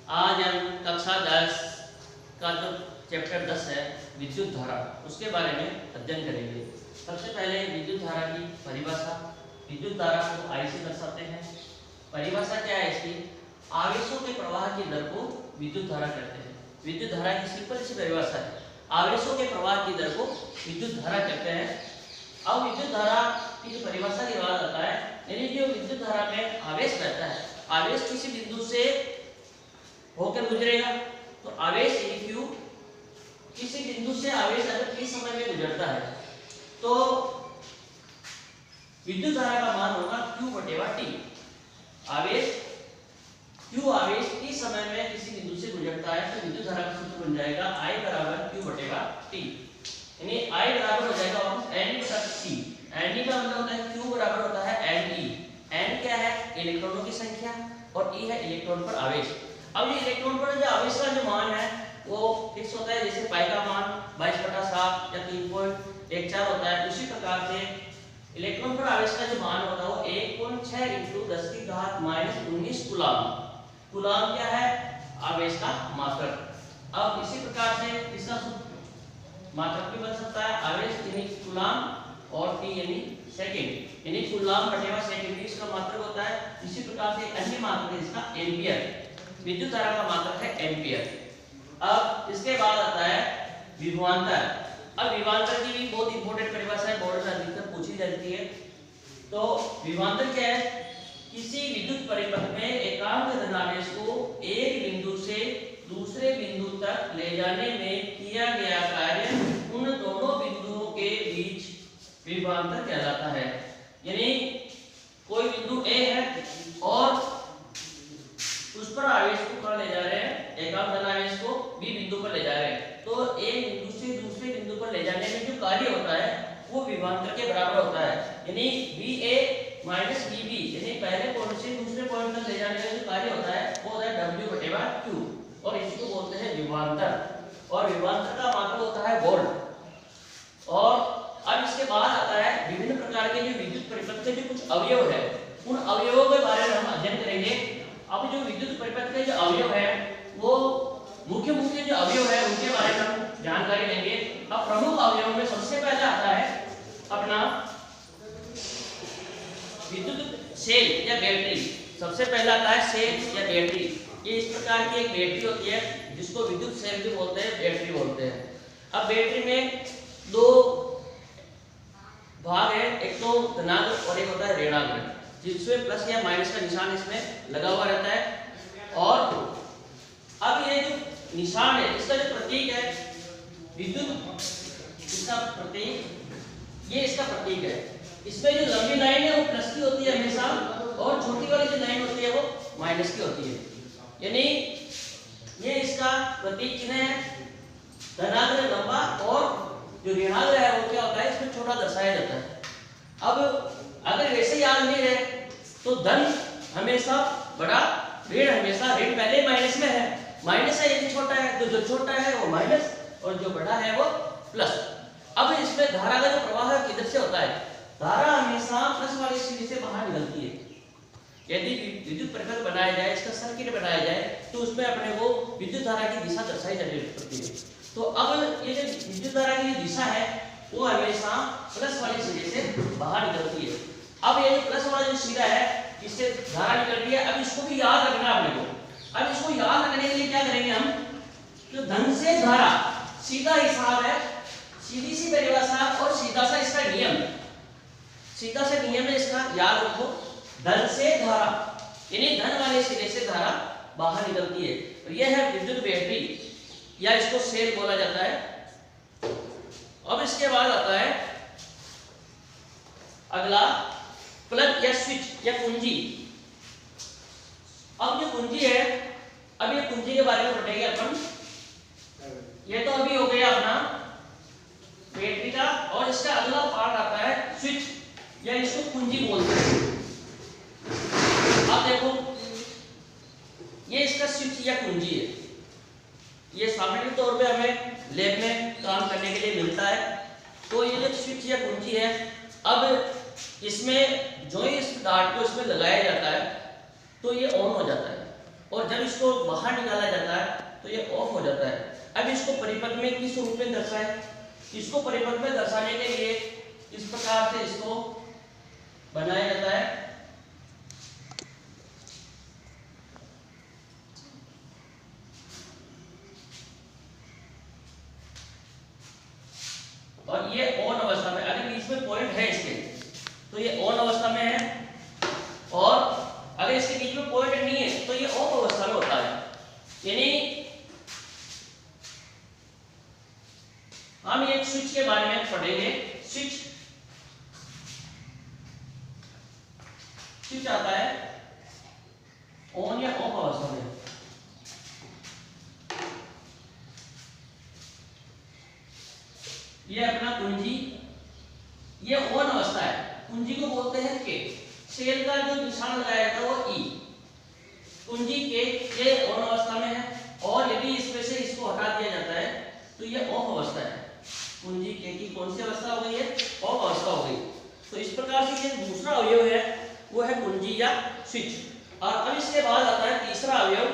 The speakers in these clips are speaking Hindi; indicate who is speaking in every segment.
Speaker 1: आज हम कक्षा 10 का जो चैप्टर 10 है विद्युत धारा, उसके बारे में अध्ययन करेंगे। सबसे पहले विद्युत धारा की परिभाषा। विद्युत धारा को आई से दर्शाते हैं। परिभाषा क्या है इसकी? आवेशों के प्रवाह की दर को विद्युत धारा कहते हैं। विद्युत धारा की सिंपल सी परिभाषा है, आवेशों के प्रवाह की दर को विद्युत धारा कहते हैं। अब विद्युत धारा की जो परिभाषा की बात आता है, यानी जो विद्युत धारा में आवेश रहता है, आवेश किसी बिंदु से होकर गुजरेगा, तो आवेश q किसी बिंदु से आवेश अगर किस समय में गुजरता है तो विद्युत धारा का मान होगा q/t। आवेश q आवेश किस समय में किसी बिंदु से गुजरता है तो विद्युत धारा का सूत्र बन जाएगा I q/t, यानी I बराबर हो जाएगा N/T। N का मतलब होता है q बराबर होता है Ne। N क्या है? इलेक्ट्रॉनों की संख्या और E है इलेक्ट्रॉन पर आवेश। अब ये इलेक्ट्रॉन पर जो आवेश का जो मान है वो फिक्स होता है, जैसे पाई का मान 22/7 या 3.14 होता है। उसी प्रकार से इलेक्ट्रॉन पर आवेश का जो मान होता है वो 1.6 × 10⁻⁻19 कूलाम। कूलाम क्या है? आवेश का मात्रक। अब इसी प्रकार से इसका मात्रक भी बन सकता है, आवेश यानी कूलाम और टी यानी सेकंड, यानी कूलाम/सेकंड इसका मात्रक होता है। इसी प्रकार से अन्य मात्रक है इसका एम्पियर। विद्युत धारा का मात्रक है एम्पियर। अब इसके बाद आता है विभवांतर। अब विभवांतर की भी बहुत इंपॉर्टेंट परिभाषा है, बोर्ड में अधिकतर पूछी जाती है। तो विभवांतर क्या है? किसी विद्युत परिपथ में एकांक धनावेश को एक बिंदु से दूसरे बिंदु तक ले जाने में किया गया कार्य उन दोनों बिंदुओं के बीच विभवांतर कहलाता है। यानी कोई बिंदु A है और उस पर आवेश को कहां ले जा रहे हैं? एकांक धनावेश को B बिंदु पर ले जा रहे हैं, तो एक बिंदु से दूसरे बिंदु पर ले जाने में जो कार्य होता है वो विभवांतर के बराबर होता है। यानी VA - VB, यानी पहले पॉइंट से दूसरे पॉइंट तक ले जाने में जो कार्य होता है वो होता है W/Q, और इसको बोलते हैं विभवांतर। और विभवांतर का मात्रक होता है वोल्ट। और अब इसके बाद आता है विभिन्न प्रकार के जो विद्युत परिपथ के जो कुछ अवयव है, उन अवयवों के बारे में हम अध्ययन करेंगे। अब जो विद्युत परिपथ के जो अवयव है वो मुख्य जो अवयव है उनके बारे में हम जानकारी लेंगे। अब प्रमुख अवयवों में सबसे पहले आता है अपना विद्युत सेल या बैटरी। सबसे पहला आता है सेल या बैटरी। ये इस प्रकार की एक बैटरी होती है जिसको विद्युत सेल भी बोलते हैं, बैटरी बोलते हैं। अब बैटरी में दो भाग है, एक तो धनात्मक और एक होता है ऋणात्मक, जिसमें प्लस या माइनस का निशान इसमें लगा हुआ रहता है। और अब ये जो निशान है, इसका जो प्रतीक है विद्युत, इसका प्रतीक, ये इसका प्रतीक है। इसमें जो लंबी लाइन है वो प्लस की होती है हमेशा, और छोटी वाली जो लाइन होती है वो माइनस की होती है। यानी ये इसका प्रतीक चिन्ह है। धनात्मक लंबा और जो ऋणात्मक है वो क्या होता है? इसमें छोटा दर्शाया जाता है। अब अगर वैसे याद नहीं रहे तो धन हमेशा बड़ा, ऋण हमेशा, ऋण पहले माइनस में है, माइनस है यदि छोटा है तो जो छोटा है वो माइनस और जो बड़ा है वो प्लस। अब इसमें धारा का जो प्रवाह है किधर से होता है? धारा हमेशा प्लस वाली सीधी से बाहर निकलती है। यदि विद्युत परिपथ बनाया जाए, इसका सर्किट बनाया जाए, तो उसमें अपने को विद्युत धारा की दिशा दर्शाई जाती है। तो अब ये जो विद्युत धारा की दिशा है वो हमेशा प्लस वाली सिरे से बाहर निकलती है। अब ये जो प्लस वाला जो सिरा है इससे धारा निकल रही है, अब इसको भी याद रखना है अपने को। अब इसको याद रखने के लिए क्या करेंगे हम? तो धन से धारा सीधा हिसाब है, सीधी सी परिभाषा और सीधा सा इसका नियम, सीधा सा नियम है इसका, याद रखो। धन से धारा यानी धन वाले सिरे से धारा बाहर निकलती है, और यह है विद्युत बैटरी या इसको सेल बोला जाता है। अब इसके बाद आता है अगला प्लग या स्विच या कुंजी। अब जो कुंजी है, अब ये कुंजी के बारे में पढ़ेंगे अपन। ये तो अभी हो गया अपना बैटरी का, और इसका अगला पार्ट आता है स्विच या इसको कुंजी बोलते हैं। अब देखो ये इसका स्विच या कुंजी है। ये सामान्य तौर पे हमें लैब में काम करने के लिए मिलता है। तो ये जो स्विच या कुंजी है, अब इसमें जो ही इस डार्ट को इसमें लगाया जाता है तो ये ऑन हो जाता है। और जब इसको बाहर निकाला जाता है तो ये ऑफ हो जाता है। अब इसको परिपथ में किस रूप में दर्शाएं? इसको परिपथ में दर्शाने के लिए इस प्रकार से इसको बनाया जाता है। और ये ऑन अवस्था में, अगर बीच में पॉइंट है इसके तो ये ऑन अवस्था में है, और अगर इसके बीच में पॉइंट नहीं है तो ये ऑफ अवस्था में होता है। यानी हम एक स्विच के बारे में पढ़ेंगे। स्विच आता है ऑन या ऑफ अवस्था में। ये अपना कुंजी, ये ऑन अवस्था है, कुंजी को बोलते हैं के। सेल का जो निशान लगाया था वो ई, कुंजी के, ये ऑन अवस्था में है। और यदि इसमें से इसको हटा दिया जाता है तो ये ऑफ अवस्था है। कुंजी के की कौन सी अवस्था हो गई है? ऑफ अवस्था हो गई। तो इस प्रकार से ये दूसरा अवयव है वो है कुंजी या स्विच। और अब इसके बाद आता है तीसरा अवयव,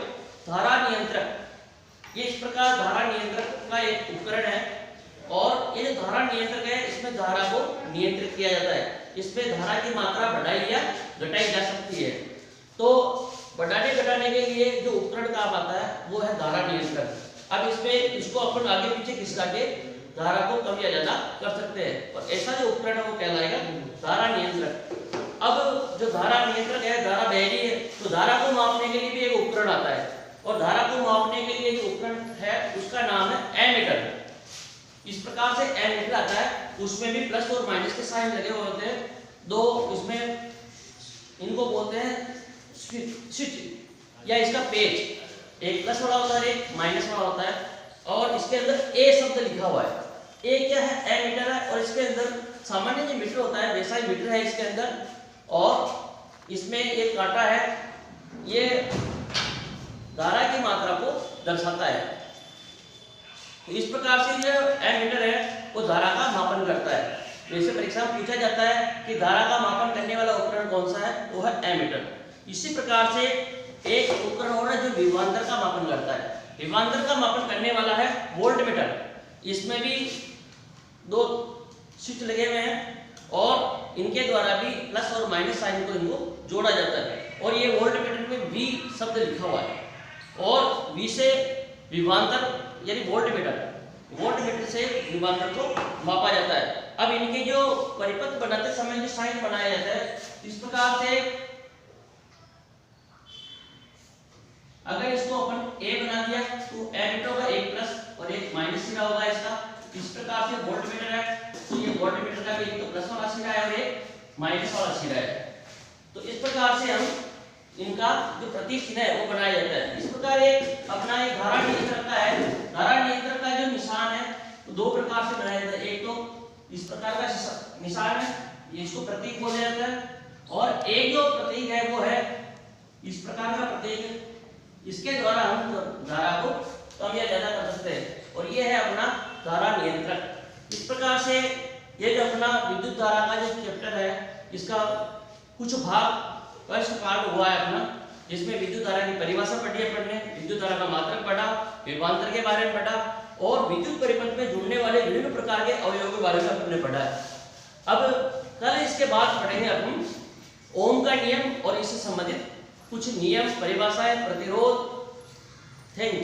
Speaker 1: धारा नियंत्रक। ये इस प्रकार धारा नियंत्रक का एक उपकरण है, और ये जो धारा नियंत्रक है इसमें धारा को नियंत्रित किया जाता है। इसमें धारा की मात्रा बढ़ाई या घटाई जा सकती है। तो बढ़ाने घटाने के लिए जो उपकरण काम आता है वो है धारा नियंत्रक। अब इसमें इसको अपन आगे पीछे खिसका के धारा को कम या ज्यादा कर सकते हैं, और ऐसा जो उपकरण है वो कहलाएगा धारा नियंत्रक। अब जो धारा नियंत्रक है, धारा बह रही है तो धारा को मापने के लिए भी एक उपकरण आता है, और धारा को मापने के लिए जो उपकरण है उसका नाम है एमीटर। इस प्रकार से एमीटर आता है, उसमें भी प्लस और माइनस के साइन लगे हुए होते हैं दो। इसमें इनको बोलते हैं स्विच या इसका पेज। एक प्लस वाला होता है, एक माइनस वाला होता है, और इसके अंदर ए शब्द लिखा हुआ है। ए क्या है? एमीटर है, और इसके अंदर सामान्य जो मीटर होता है वैसा ही मीटर है इसके अंदर, और इसमें एक कांटा है, ये धारा की मात्रा को दर्शाता है। तो इस प्रकार से जो एमीटर है वो धारा का मापन करता है। जैसे परीक्षा में पूछा जाता है कि धारा का मापन करने वाला उपकरण कौन सा है, वो है एमीटर। इसी प्रकार से एक उपकरण और है जो विभवांतर का मापन करता है। विभवांतर का मापन करने वाला है वोल्टमीटर। इसमें भी दो स्विच लगे हुए हैं, और इनके द्वारा भी प्लस और माइनस साइन को इनको जोड़ा जाता है। और ये वोल्टमीटर में वी शब्द लिखा हुआ है, और वी से विभवांतर यानी वोल्टमीटर से विभवांतर को मापा जाता है। अब इनके जो परिपथ बनाते समय जो साइन बनाया जाता है, इस प्रकार से अगर इसको अपन ए बना दिया तो एमीटर होगा एक प्लस और एक माइनस सिरा होगा इसका। इस प्रकार से वोल्टमीटर है तो ये वोल्टमीटर का भी एक तो प्लस वाला सिरा है और एक माइनस वाला सिरा है। तो इस प्रकार से हम इनका जो प्रतीक चिन्ह है वो बनाया जाता है। इस प्रकार एक अपना एक धारा नियंत्रक का है। धारा नियंत्रक का जो निशान है वो दो प्रकार से बनाया जाता है। एक तो इस प्रकार का निशान है, इसको प्रतीक बोला जाता है, और एक जो प्रतीक है वो है इस प्रकार का प्रतीक। इसके द्वारा हम धारा को कम या ज्यादा कर सकते हैं, और ये है अपना धारा नियंत्रक। इस प्रकार से ये जो अपना विद्युत धारा का जो चैप्टर है इसका कुछ भाग फर्स्ट पार्ट हुआ है अपना, जिसमें विद्युत धारा की परिभाषा पढ़ी है पढ़ने, विद्युत धारा का मात्रक पढ़ा, विभवांतर के बारे में पढ़ा, और विद्युत परिपथ में जुड़ने वाले विभिन्न प्रकार के अवयवों के बारे में हमने पढ़ा है। अब कल इसके बाद पढ़ेंगे अपन ओम का नियम और इससे संबंधित कुछ नियम, परिभाषाएं, प्रतिरोध। Thank you.